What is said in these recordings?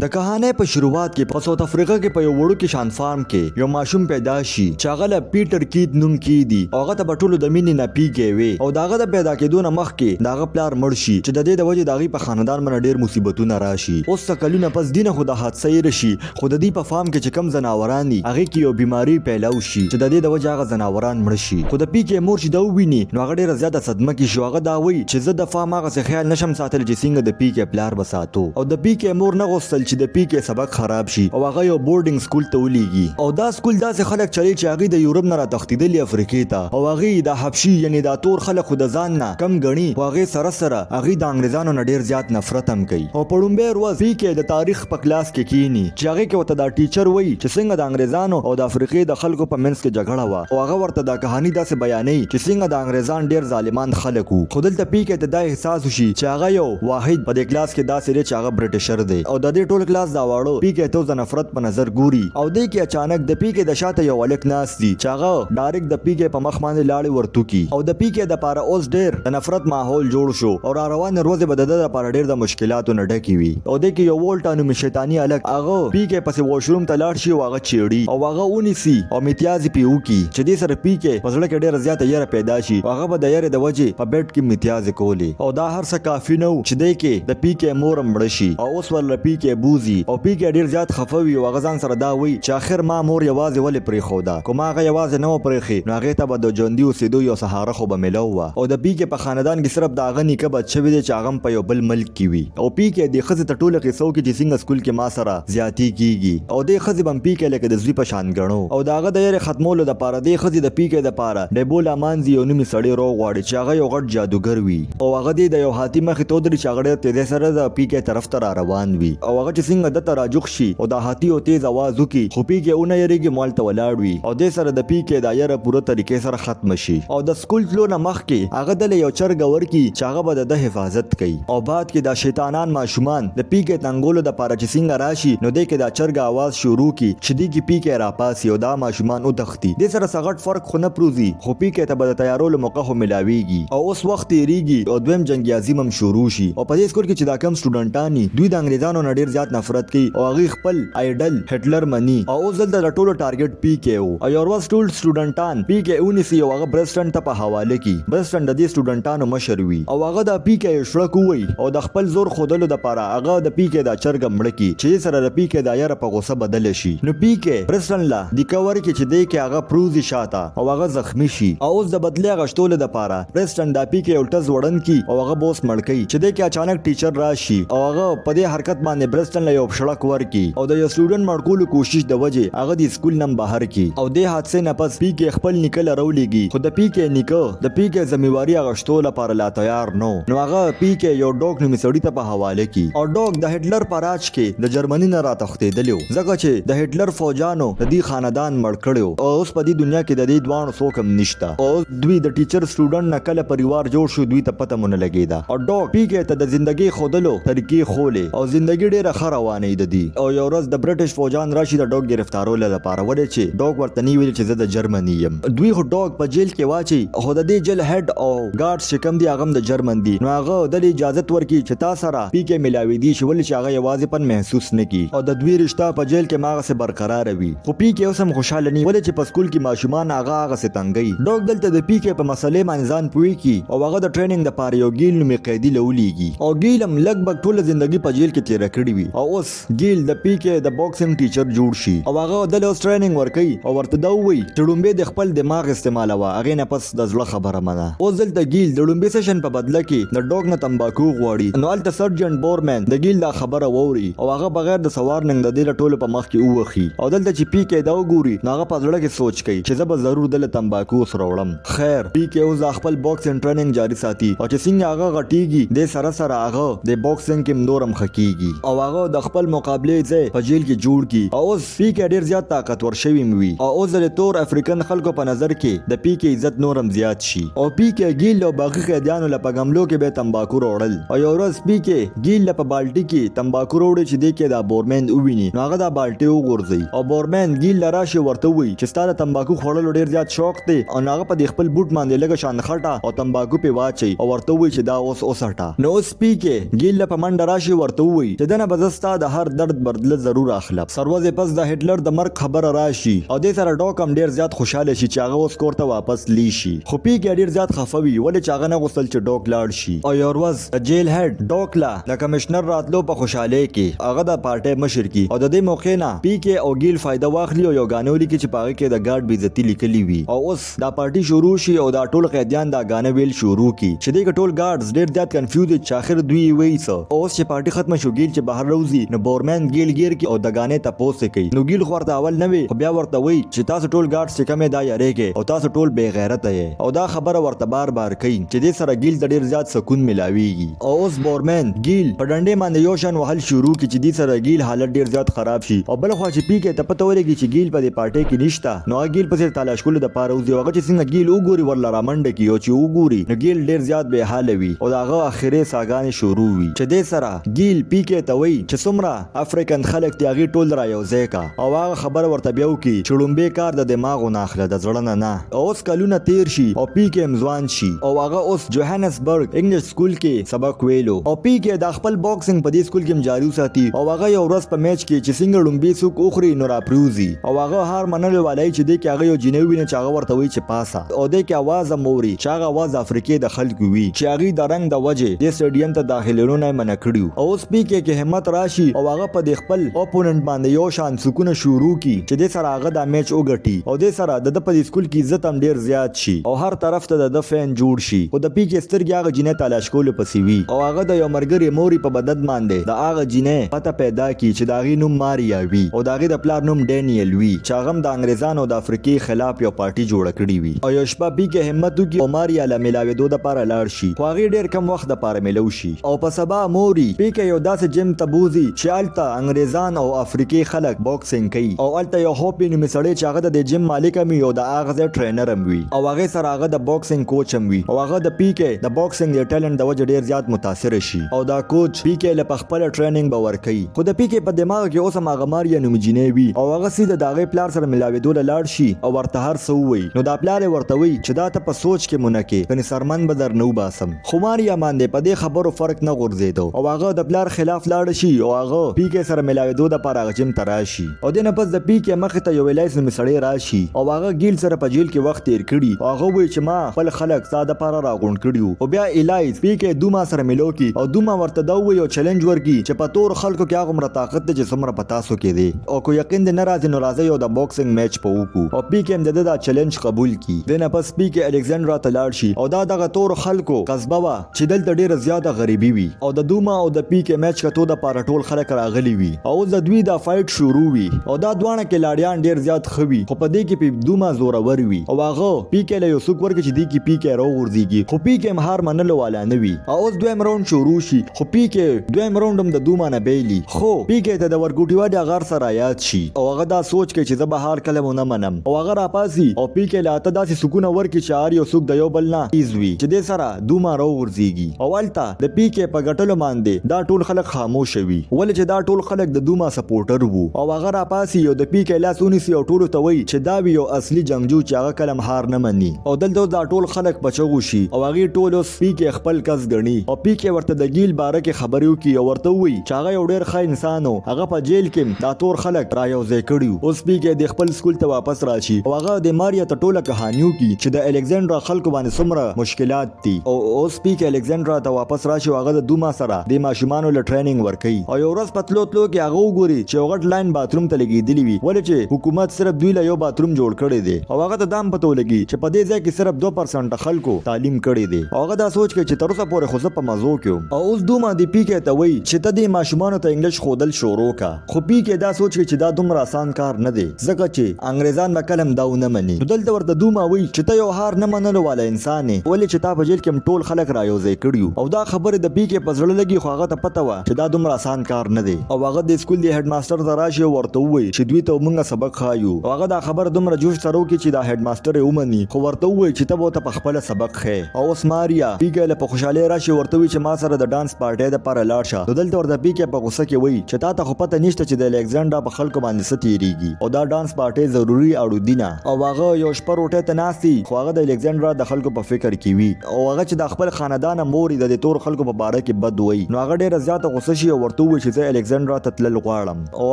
د کهانې په شروعات کې په ساوث افریقا کې په یو وړوکي شان فارم کې یو ماشوم پیدا شي چې هغه له پیټر کید نوم کیدی او هغه ته ټولو د مینې نه پیږي وي او داغه د پیدا کېدو نه مخکې داغه پلار مړ شي چې د دې د وجې داغي په خاندان باندې ډېر مصیبتونه راشي. اوس کلونه پس دینه خو د حادثه یې رشي خو د دې په فارم کې چې کم زناوران دي هغه کې یو بیماری پیلاو شي چې د دې د وجې هغه زناوران مړ شي. خو د پیکې مور چې دا وویني نو هغه ډېره زیاته صدمه کې شو. هغه دا وایي چې زه د فارم هغه څه خیال نشم ساتل چې څنګه د پیکې پلار بساتو او د پیکې مور نه غوښتل چې د پیکې سبق خراب شي او هغه یو بورډینګ سکول ته ولېږي او دا سکول داسې خلک چلی چې هغه د یورپ نه راتښتېدلي افریقې ته او هغه د حبشي یعنی دا تور خلک خو د ځان نه کم ګڼي خو هغه سره سره هغه د انګریزانو نه ډیر زیات نفرت هم کوي. او په لومبۍ ورځ پیکې د تاریخ په کلاس کې کینی چې هغه کې ورته دا ټیچر وایي چې څنګه د انګریزانو او د افریقې د خلکو په منځ کې جګړه وه او هغه ورته دا کہانی داسې بیانوي چې څنګه د انګریزان ډیر ظالمان خلک وو. خو دلته پیکې ته دا احساس وشي چې هغه یو واحد په دې کلاس کې داسې دی چې هغه برټشر دی او د دې ټول کلاس دا واړو پیکې ته د نفرت په نظر ګوري او دې کې اچانک د پیکې د شاته یو الک ناست دي چې هغه ډایرکټ د پیکې په مخ باندې لاړې ورتو کی او د پیکې د پاره اوس ډیر د نفرت ماحول جوړ شو او را روان ورځې به د لپاره ډیر د مشکلاتو نه ډکې وي. او دې کې یو وولټا نومي شیطانی الک هغه پیکې پسې واشروم ته لاړ شي او هغه چیړي او هغه ونیسي او امتیاز پیو کی چې دې سره پیکې په زړه کې ډیر زیاته یره پیدا شي هغه به د یره د وجې په بیډ کې امتیاز کولی او دا هر څه کافی نه چې دې کې د پیکې مور مړ شي او اوس ور پیکې بوزي او پیکې ډیر زیات خفوي او هغه ځان سره دا وایي چې اخر ما مور یوازې ولې پرېښوده کوم هغه یوازې نه و پرېښې نو هغې ته به د ژوندي اوسېدو یو سهاره خو به میلو وه او د پیکې په خاندان کې صرف د هغه نیکه بد شوی دی چې هغه هم په یو بل ملک کې وي او پیکې دې ښځې ته ټوله قصه وکړي چې څنګه سکول کې ما سره زیاتي کېږي او دې ښځې به هم پیکې لکه د زوی په شان ګڼو او د هغه د یرې ختمولو دپاره دې ښځې د پیکې دپاره ډیبولا مانزي یو نومي سړی راوغواړي چې هغه یو غټ جادوګر وي او هغه دې د یو هاتي مخې ته ودري چې هغه ډېر تیزۍ سره د پیکې طرف ته را روان وي او هغه چې څنګه دته راجوخ شي او د هاتي یو تیز اواز وکړي خو پیکې ونه یریږي مال ته ولاړ وي او دې سره د پیکې دا یره پوره طریقې سره ختم شي او د سکول تلو نه مخکې هغه دله یو چرګ ورکي چې هغه به د حفاظت کوي او بعد کې دا شیطانان ماشومان د پیکې تنګولو دپاره چې څنګه راشي نو دې کې دا چرګ اواز شروع کی چې دې کې پیکې راپاسي او دا ماشومان وتښتي. دې سره څه غټ فرق خو نه پروزي خو پیکې ته به د تیارولو موقع خو ملاویږي او اوس وخت تېرېږي او دویم جنګ عظیم هم شروع شي او په دې سکول کې چې دا کم سټوډنټان دي دوی د انګریزانو نه ډېر زیات نفرت کوي او هغوی خپل آیډل هټلر مني او اوس دلته د ټولو ټارګټ پیکې و او یو ورځ ټول سټوډنټان پیکې ونیسي او هغه برسټن ته په حواله کی. برسټن د دې سټوډنټانو مشر وي او هغه د پیکې شړک ووي او د خپل زور ښودلو دپاره هغه د پیکې دا چرګ مړه کي چې سره د پیکې دا یره په غوسه بدله شي. نو پیکې برسټن لا د کور کې چې دی کې هغه پروزي شاته او هغه زخمی شي او اوس د بدلې غشتولو دپاره برسټن دا پیکې یو ټز وړن کی او هغه بوس مړ کوي چې دی کې اچانک ټیچر راشي او هغه په دې حرکت باندې برسټن له یو شړک ورکي او د یو سټوډنټ مړ کولو کوشش د وجې هغه د سکول نم بهر کی او دې حادثې نه پس پیکې خپل نیکه له راولېږي خو د پیکې نیکه د پیکې ذمہواري اخیستو لپاره لا تیار نو هغه پیکې یو ډوګ نومي سړي ته په حواله کی او ډوګ د هټلر په راج کې د جرمني نه راتښتېدلی و ځکه چې د هټلر فوجانو د دې خاندان مړ کړی او اوس په دې دنیا کې د دې دواړو څوک هم نشته او دوی د ټیچر سټوډنټ نه کله پریوار جوړ شو دوی ته پته مو نه لګېده او ډوګ پیکې ته د زندګۍ ښودلو طریقې ښولې او زندګي ډېره ښه روانه د دې او یو ورځ د برټش فوجان راشي د ډوګ ګرفتارولو لپاره ولې چې ډوګ ورته نه ویل چې زه د جرمني یم دوی خو ډوګ په جیل کې واچي خو د دې جیل هډ او ګارډز چې کوم دي هغه هم د جرمن دي نو هغه دلې اجازت ورکړي چې تا سره پیکې ملاوېدي شي ولې چې هغه یوازې پن محسوس نه کړي او د دوی رشته په جیل کې هماغسې برقراره وي خو پیکې اوس هم خوشحاله نه ولې چې په سکول کې ماشومان هغه هغسې تنګوي. ډوګ دلته د پیکې په مسلې باندې ځان پوه کړي او هغه د ټریننګ دپاره یو ګیل نومي قیدي له ولېږي او ګیل هم لږ ټوله زندګي په جیل کې تېره کړې وي او اوس ګیل د پیکې د باکسینګ ټیچر جوړ شي او هغه دلته اوس ټریننګ ورکوي او ورته دا ووایي چې لومبۍ د خپل دماغ استعمالوه هغې نه پس د زړه خبره منه. اوس دلته ګیل د لومبۍ سیشن په بدله کې د ډوګ نه تمباکو غواړي نو هلته سرجنټ بورمن د ګیل دا خبره واوري او هغه بغیر د سوارننګ د دې له ټولو په مخ کې ووخي او دلته چې پیکې دا وګوري نو هغه په زړه کې سوچ کوي چې زه به ضرور دله تمباکو سره وړم. خیر پیکې اوس خپل باکسینګ ټریننګ جاري ساتي او چې څنګه هغه غټیږي دې سره سره هغه د باکسینګ کې نور هم ښه کېږي او هغه د خپل مقابلې ځای په جیل کې جوړ کړي او اوس پیکې ډېر زیات طاقتور شوی وي او اوس د تور افریقن خلکو په نظر کې د پیکې عزت نور هم زیات شي او پیکې ګیل او باقي قیدیانو له په ګملو کې به تمباکو راوړل او یو ورځ پیکې ګیل له په بالټي کې تمباکو راوړي چې دې کې دا بورمن وویني نو هغه دا بالټي وغورځوي او بورمن ګیل له راشي ورته وایي چې ستا د تمباکو خوړلو ډېر زیات شوق دی او هغه په دې خپل بوټ باندې لږه شان خټه او تمباکو پې واچوي او ورته وایي چې دا اوس وسټه. نو اوس پیکې ګیل له په منډه راشي ورته وایي چې دنه به زستا د هر درد بدله ضرور اخلم. سروزه پس د هټلر د مرګ خبره راشي او د سره ډاک هم ډیر زیات خوشاله شي چې هغه اوس کور ته واپس لیشي. خو پیګ ډیر زیات خفوي ولې چې هغه نه غوښتل چې ډاک لاړ شي. او یو ورځ د جیل هډ ډاک لا د کمشنر راتلو په خوشاله کې هغه د پارټي مشر کی او د دې موقع نه پیګ او ګیل فائدہ واخلي او یو غانو لیکي چې پاره کې د ګارد بیزتی لیکلي وي او اوس دا پارټي شروع شي او دا ټول قیدیان دا غانه ویل شروع کی چې دې ټول ګارډز ډیر زیات کنفیوز چې اخر دوی وایي اوس چې پارټي ختم شو ګیل چې بهر روزي نو بورمن ګیل گیر کی او د غانې تاسو کوي نو ګیل خورته اول نه وي خو بیا ورته وایي چې تاسو ټول ګارډز چې کومه دا یریږي او تاسو ټول بے غیرت یې او دا خبره ورته بار بار کوي چې دې سره ګیل د ډیر زیات سکون ملاويږي او اوس بورمن ګیل په ډنډې باندې یو شان وهل شروع کی چې دې سره ګیل حالت ډیر زیات خراب شي او بل خو چې پیګه ته پته ولګي چې ګیل په دې پارټي کې نشته نو ګیل په سر تلاش کول د پاره وځي هغه چې څنګه ګیل وګوري ورل رامنډ کی او چې وګوري نو ګیل ډیر زیات به حال وي او داغه اخیری ساګانې شروع وي چې دې سره ګیل پیګه ته وایي چې څومره افریقن خلک تیاغي ټول را یو ځای کا او هغه خبر ورته بیاو کی چې لومبه کار د دماغ نه اخله د ځړنه نه اوس کلونه تیر شي او پیګه مزوان شي او هغه اوس جوهانسبرګ انګلیش سکول کې سبق ویلو او پیګه د خپل باکسینګ په دې سکول کې جاري ساتي او هغه یو ورځ په میچ کې چې څنګه لومبه سوق اوخري نو را پروزي او هغه هار منلو والای چې دې کې هغه یو جنوي نه چاغه ورته وی چې پاسا او دې کې आवाज موري چې هغه आवाज افریقې د خلکو وی چې هغه د رنگ د وجه د سټډیم ته داخلولو نه منع کړیو او اوس پیګه کې همت راشي او هغه په د خپل اپوننت باندې یو شان سکون شروع کی چې د سره هغه د میچ وګټي او د سره د په سکول کې عزت هم ډیر زیات شي او هر طرف ته د فین جوړ شي او د پیګه سترګې هغه جنې تلاش کول پسې وی او هغه د یو مرګري موري په بدد باندې د هغه جنې پته پیدا کی چې دا غي نوم ماریا وی او دا غي د پلار نوم ډینیل وی چې هغه د انګريزانو د افریقې خلاف یو پارټي جوړ کړی وی او یو شپه پیګه همت وکي او ماریا له ملاوي د پاره لاړ شي خو هغه ډیر کم وخت د پاره ملو شي او په سبا موري پیګه یو داسې جیم تبوزي چې الته انګريزان او افریقې خلک باکسینګ کوي او الته یو هوپی نو مسړې چې هغه د جیم مالک هم یو د هغه ټرینر هم وي او هغه سره هغه د باکسینګ کوچ هم وي او هغه د پیګه د باکسینګ د ټالنت د وجه ډیر زیات متاثر شي او دا کوچ پیګه له خپل ټریننګ باور کوي خو د پیګه په دماغ کې اوس هغه ماریا نوم جنې وي او هغه سیده داغه پلار سره ملاوي دوله لاړ شي او ورته هر څه وي نو دا پلار ورته وي چې دا ته په سوچ کې مونکه کني سرمن بدر نو باسم خو ماریا باندې په دې خبرو فرق نه غورځیدو او هغه د پلار خلاف لاړ شي او هغه پیګه سره ملاوي دوله پر هغه جیم تراشي او دنه پس د پیګه مخ ته یو لایس مسړې راشي او هغه ګیل سره په جیل کې وخت تیر کړي او هغه وی چې ما خپل خلک ساده پر راغون کړیو او بیا الایس پیګه دوما سره ملو کی او دوما ورته دا وی او چیلنج ورکی چې په تور خلکو کې هغه مر طاقت چې څومره پتا سو کې دي او کو یقین دې ناراضي نو راځي او د باکسینګ میچ په وکړو او پیګه هم د دا چیلنج قبول کی دنه پس پیګه الکساندرا ته لاړ شي او دا دغه تور خلکو قصبه وا چې دلته ډیره زیاته غریبي وي او د دوما او د پیګه میچ کتو د پاره ټول خلک راغلي وي او د دوی دا فایټ شروع وي او دا دوانه کې لاړیان ډیر زیات خوي خو په دې کې په دوما زوره ور وي او هغه پیګه له یو څوک ورکه چې دی کې پیګه راو ورځيږي خو پیګه هم هار منلو والا نه وي او اوس دویم راوند شروع شي خو پیګه دویم راوند هم د دوما نه بیلی خو پیګه ته د ورګوټي واډه غر سره یاد شي او هغه دا سوچ کوي چې زه به هار کلم نه منم او هغه را پاسي او پیګه لا ته داسې سکون ورکه چې هر یو څوک د یو بل نه ایزوي چې د سره دوما راو ورځيږي او الته د پیګه په ګټلو باندې دا ټول خلک خاموش وي ولې چې دا ټول خلک د دوما سپورټر وو او هغه را پاسي یو د پیګه لاسونی سی او ټول ته وای چې دا یو اصلي جنگجو چې هغه کلم هار نه مني او دلته دا ټول خلک بچو شي او هغه ټول اوس پیګه خپل کس غني او پیګه ورته د ګیل باره کې خبرو کی او ورته وای چې هغه یو ډیر ښه انسان او هغه په جیل کې دا تور خلک را یو ځای کړیو اوس پیګه د خپل سکول ته واپس راشي او هغه د ماریا ته ټوله کہانیو کی چې د الکساندرا خلکو باندې څومره مشکلات دي او اوس پیګه الکساندرا ته واپس راشي او هغه د دوما سره د ماشومانو له ټریننګ ورکي او یو ورځ پتلو تلو کې هغه وګوري چې یو غټ لاین باتروم ته لګیدلی وي ولې چې حکومت صرف دوی له یو باتروم جوړ کړی دی او هغه ته دام پته لګي چې په دې ځای کې صرف 2% خلکو تعلیم کړی دی او هغه دا سوچ کوي چې تر اوسه پورې خو زه په مزو کې او اوس دوما د پیګه ته وایي چې ته د ماشومانو ته انګلیش خودل شروع کا خو پیګه دا سوچ کوي چې دا دومره آسان کار نه دی ځکه چې انګريزان به کلم دا نه مني نو دلته ورته دوما وایي چې ته یو هار نه منلو والا انسان یې ولې چې تا په جیل کې ټول خلک را یو ځای کړیو او دا خبره د پیګه په زړه لګي خو هغه ته پته و چې دا دومره آسان کار نه دی او هغه د سکول د هډ ماستر ته راشي ورته وایي چې دوی ته موږ سبق خایو او هغه دا خبر دومره جوش سره وکړي چې دا هډ ماستر یې ومني خو ورته وایي چې ته به په خپل سبق خې او اوس ماریا پیګه له په خوشاله راشي ورته وایي چې ما سره د ډانس پارټي د پر لاړ شه نو دلته ورته پیګه په غوسه کې وایي چې تا ته خو پته نشته چې د الکساندرا په خلکو باندې ستیریږي او دا ډانس پارټي ضروری اړو دینه او هغه یو شپه روټه ته ناسي خو هغه د الکساندرا د خلکو په فکر کې وي او هغه چې د خپل خاندان موري د تور خلکو په باره کې بد وایي نو هغه ډیره زیاته غوسه شي او ورته وویل چې زه الکسندرا ته تلل غواړم او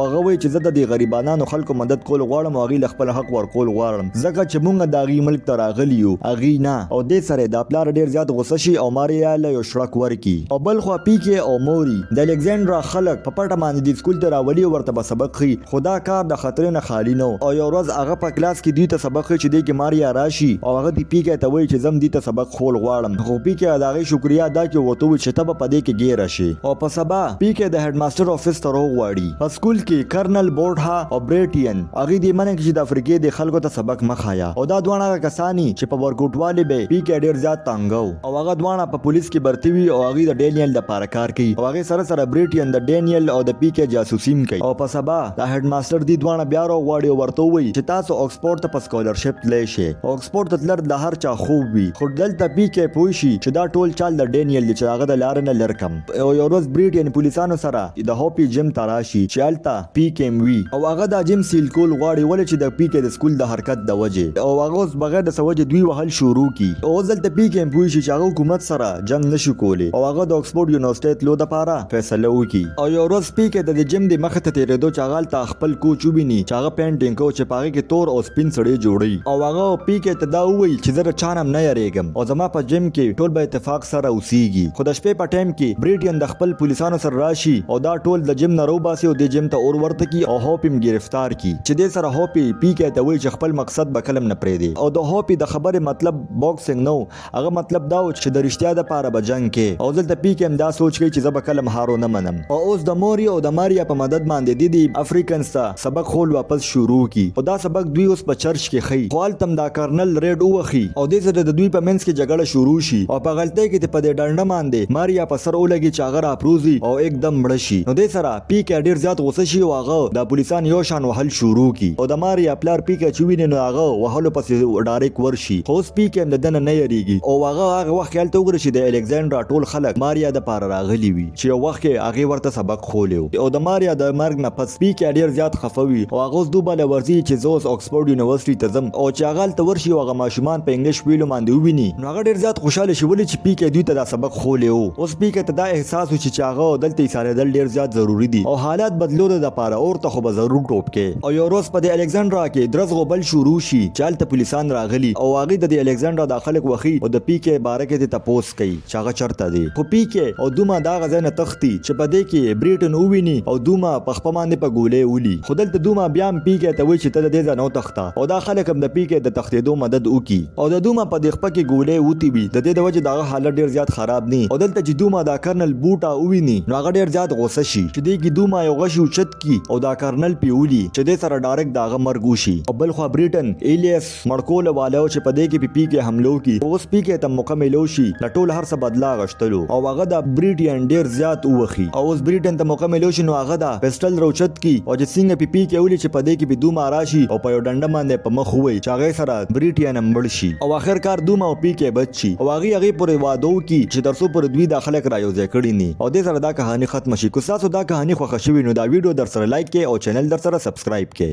هغه وایي چې زه د دې غریبانو خلکو مدد کول غواړم او هغوی له خپل حق ورکول غواړم ځکه چې موږ د هغوی ملک ته راغلي یو هغوی نه او دې سره دا پلار ډېر زیات غوسه شي او ماریا له یو شړک ورکړي او بل خوا پیکې او موري د الکسندرا خلک په پټه باندې د سکول ته راولي او ورته به سبق ښي خو دا کار د خطرې نه خالي نه او یو ورځ هغه په کلاس کې دوی ته سبق ښيي چې دې کې ماریا راشي او هغه د پیکې ته وایي چې زم دې ته سبق خول غواړم خو پیکې د هغې شکریا ادا کړي ورته ووایي چې ته به په دې کې ګیره شي او په سبا پیکې د هډ ماسټر افیس ته راوغواړي په سکول کې کرنل بورډها او بریټین هغوی دې منع کړي چې د افریقې د خلکو ته سبق مه ښایه او دا دواړه هغه کسان چې په ورکوټوالي به پیکې ډېر زیات تانګه او هغه دواړه په پولیس کې برتي وي او هغوی د ډینیل لپاره کار کوي او هغې سره سره بریټین د ډینیل او د پیکې جاسوسي هم کوي او په سبا د هډ ماسټر دې دواړه بیا راوغواړي او ورته ووایي چې تاسو اکسفورډ ته په سکالرشپ تللی شئ او اکسفورډ ته تلل د هر چا خوب وي خو دلته پیکې پوه شي چې دا ټول چال د ډینیل دی چې هغه د لارې نه لر کم او یو ورځ بریټین پولیسانو سره د هوپي جیم ته راشي چې هلته پیکې وي او هغه دا جیم سیل کول غواړي ولې چې د پیکې د سکول د حرکت د وجې او هغه اوس بغیر د څه وجې دوی وهل شروع کړي او اوس دلته پیکې پوه شي چې هغه حکومت سره جنګ نشي کولی او هغه د اکسفورډ یونیورسټۍ تلو دپاره فیصله وکړي او یو ورځ پیکې د جیم د مخې ته تېرېدو چې هغه هلته خپل کوچ وویني چې هغه پینټینګ کوي چې په هغې کې تور او سپین سړی جوړوي او هغه پیکې ته دا ووایي چې زه د چا نه هم نه یریږم او زما په جیم کې ټول به اتفاق سره اوسیږي خو د شپې په ټایم کې بریټین د خپل پولیسانو سره راشي او دا ټول د جیم نه راوباسي او د جیم ته اور ورته کړي او هوپي هم ګرفتار کړي چې دې سره هوپي پیکې ته وایي چې خپل مقصد به کله هم نه پرېږدي او د هوپي د خبرې مطلب باکسینګ نه و هغه مطلب دا و چې د رښتیا دپاره به جنګ کې او دلته پیکې هم دا سوچ کوي چې زه به کله هم هارو نه منم او اوس د موري او د ماریا په مدد باندې د افریکنز ته سبق خول واپس شروع کړي او دا سبق دوی اوس په چرچ کې ښیي خو هلته هم دا کرنل ریډ ووخي او دې سره د دوی په منځ کې جګړه شروع شي او په غلطۍ کې په دې ډنډه باندې ماریا په سر ولګي چې هغه راپروزي او एकदम مړه شي نو دې سره پیکې ډېر زیات غوسه شي او هغه د پولیسان یو شان وهل شروع کړي او د ماریا پلار پیکې چې ویني نو هغه وهلو پسې ډایرکټ ورشي خو اوس پیکې هم د ده نه نه یریږي او هغه وخت کې هلته وګوري چې د الکسندرا ټول خلک ماریا دپاره راغلي وي چې یو وخت کې هغې ورته سبق خولی او د ماریا د مرګ نه پس پیکې ډېر زیات خفه وي او هغه اوس دوبله ورځي چې زه اوس اکسفورډ یونیورسټۍ ته ځم او چې هغه هلته ورشي او هغه ماشومان په انګلیش ویلو باندې وویني نو هغه ډېر زیات خوشحاله شي ولې چې پیکې دوی ته دا سبق خولی و اوس پیکې ته دا احساس و چې هغه دلته ایسارېدل ډېر زیات ضروري دي او حالات بدلولو دپاره اور ته خو به ضرور ټوپ کې او یو ورځ په د الکسندرا کې درز غوبل شروع شي چې هلته پولیسان راغلي او هغوی د الکسندرا دا خلک وخي او د پیکې باره کې دې تپوس کوي چې هغه چېرته دی خو پیکې او دوما د هغه ځای نه تښتي چې په دې کې بریټن وویني او دوما په خپه باندې په ګولۍ ولي خو دلته دوما بیا هم پیکې ته وایي چې ته د دې ځای نه وتښته او دا خلک هم د پیکې د تښتېدو مدد وکړي او د دوما په دې خپه کې ګولۍ وتې وي د دې د وجې د هغه حالت ډېر زیات خراب نه او دلته چې دوما دا کرنل بوټا وویني نو هغه ډېر زیات غوسه شي چې دې کې دوما یو غشي اوچت کړي او دا کرنل پې ولي چې دې سره ډایرکټ د هغه مرګ وشي او بل خوا بریټن ایلیس مړکوله والا چې په دې کې په پیکې حملو کړي اوس پیکې ته موقع میلو شي له ټول هر څه بدلا غشتلو او هغه د بریټین ډېر زیات ووخي او اوس بریټن ته موقع میلو شي نو هغه دا پسټل راوچت کړي او چې څنګه په پیکې ولي چې په دې کې په دوما راشي او په یو ډنډه باندې په مخ ووایي چې هغې سره بریټین هم مړ شي او آخر کار دوما او پیکې بچ شي او هغې پورې واده وکړي چې تر څو پورې دوی دا خلک را یو ځای کړي ني او دې سره دا کهاني ختمه شي که ستاسو دا کهاني خوښه شوې نو دا ویډیو در سره لایک کړئ او چینل در سره سبسکرایب کړئ